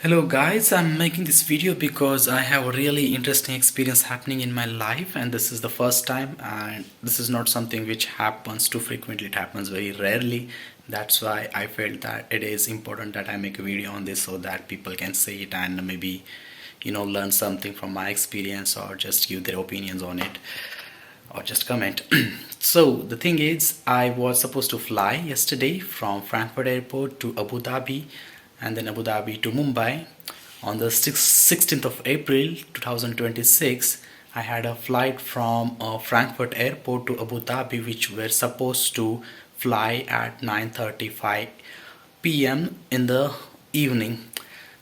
Hello guys, I'm making this video because I have a really interesting experience happening in my life, and this is the first time, and this is not something which happens too frequently. It happens very rarely. That's why I felt that it is important that I make a video on this so that people can see it and maybe learn something from my experience or just give their opinions on it or just comment. So the thing is, I was supposed to fly yesterday from Frankfurt airport to Abu Dhabi and then Abu Dhabi to Mumbai. On the 16th of April 2026, I had a flight from Frankfurt airport to Abu Dhabi, which were supposed to fly at 9:35 p.m. in the evening.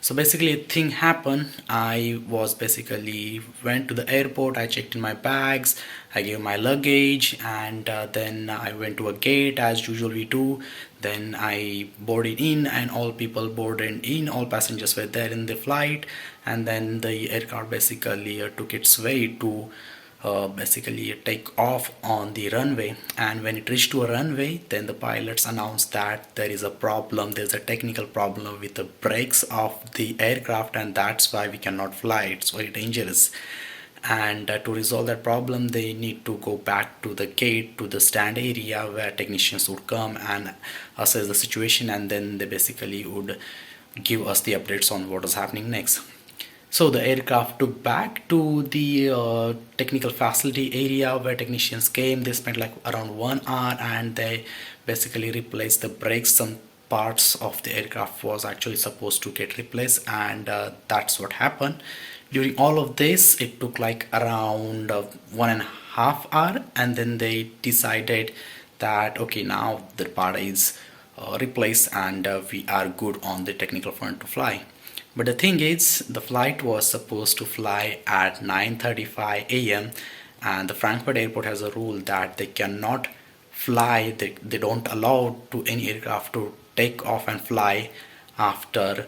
So basically a thing happened. I was basically went to the airport, I checked in my bags, I gave my luggage, and then I went to a gate as usually we do. Then I boarded in, and all people boarded in, all passengers were there in the flight, and then the aircraft basically took its way to basically take off on the runway. And when it reached to a runway, then the pilots announced that there is a problem, there's a technical problem with the brakes of the aircraft, and that's why we cannot fly, it's very dangerous. And to resolve that problem, they need to go back to the gate, to the stand area where technicians would come and assess the situation, and then they basically would give us the updates on what is happening next. So the aircraft took back to the technical facility area where technicians came. They spent like around 1 hour, and they basically replaced the brakes. Some parts of the aircraft was actually supposed to get replaced, and that's what happened. During all of this, it took like around 1.5 hours, and then they decided that okay, now the part is replaced, and we are good on the technical front to fly. But the thing is, the flight was supposed to fly at 9:35 a.m. and the Frankfurt airport has a rule that they cannot fly, they don't allow to any aircraft to take off and fly after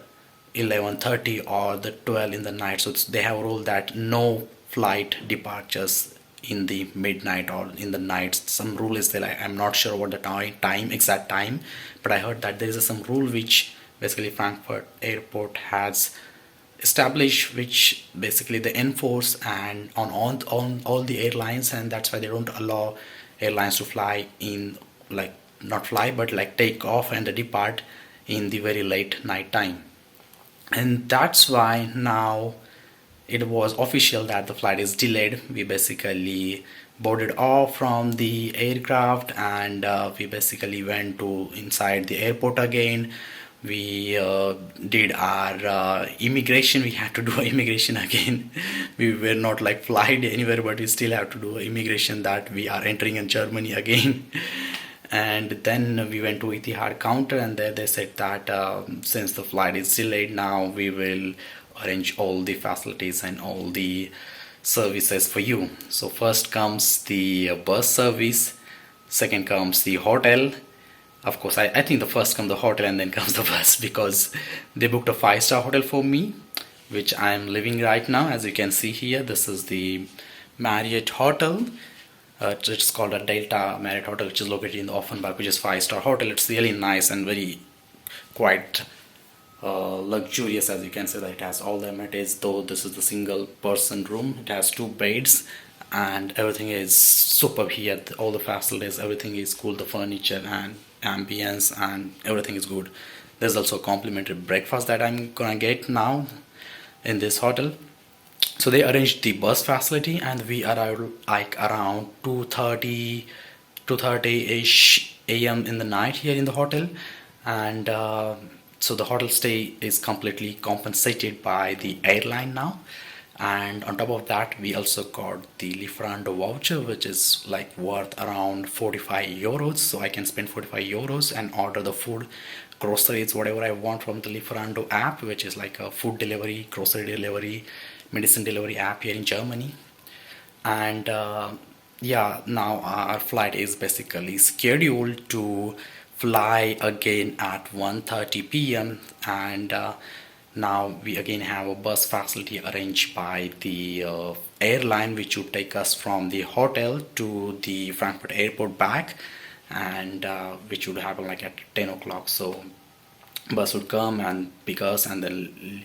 11:30 or the 12 in the night. So they have a rule that no flight departures in the midnight or in the night. Some rule is there. I'm not sure what the exact time, but I heard that there is some rule which basically Frankfurt airport has established, which basically they enforce and on all the airlines, and that's why they don't allow airlines to fly in, like, not fly but like take off and depart in the very late night time. And that's why now it was official that the flight is delayed. We basically boarded off from the aircraft, and we basically went to inside the airport again. We did our immigration. We had to do immigration again. We were not like flight anywhere, but we still have to do immigration that we are entering in Germany again. And then we went to Etihad counter, and there they said that since the flight is delayed, now we will arrange all the facilities and all the services for you. So first comes the bus service, second comes the hotel. Of course, I think the first comes the hotel and then comes the bus, because they booked a 5-star hotel for me, which I'm living right now. As you can see here, this is the Marriott Hotel. It's called a Delta Marriott Hotel, which is located in the Offenbach, which is 5-star hotel. It's really nice and very quite luxurious, as you can see that it has all the amenities. Though this is the single person room, it has 2 beds, and everything is superb here. All the facilities, everything is cool, the furniture and ambience and everything is good. There's also a complimentary breakfast that I'm gonna get now in this hotel. So they arranged the bus facility, and we arrived like around 2:30 ish a.m. in the night here in the hotel. And so the hotel stay is completely compensated by the airline now. And on top of that, we also got the Lieferando voucher, which is like worth around 45 euros. So I can spend 45 euros and order the food, groceries, whatever I want from the Lieferando app, which is like a food delivery, grocery delivery, medicine delivery app here in Germany. And yeah, now our flight is basically scheduled to fly again at 1:30 p.m. and now we again have a bus facility arranged by the airline, which would take us from the hotel to the Frankfurt airport back, and which would happen like at 10 o'clock. So bus would come and pick us, and then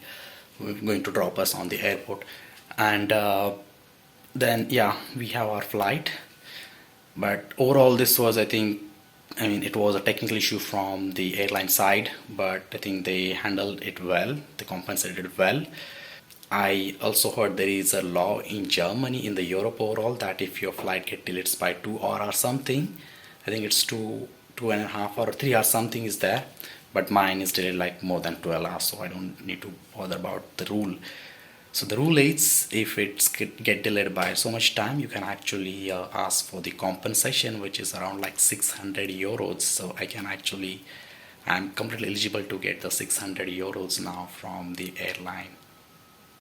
we're going to drop us on the airport. And then yeah, we have our flight. But overall, this was, I think, I mean, it was a technical issue from the airline side, but I think they handled it well. They compensated it well. I also heard there is a law in Germany, in the Europe overall, that if your flight get delayed by 2 hours or something, I think it's 2.5 or 3 hours something is there, but mine is delayed like more than 12 hours, so I don't need to bother about the rule. So the rule is, if it's get delayed by so much time, you can actually ask for the compensation, which is around like 600 euros. So I can actually, I'm completely eligible to get the 600 euros now from the airline.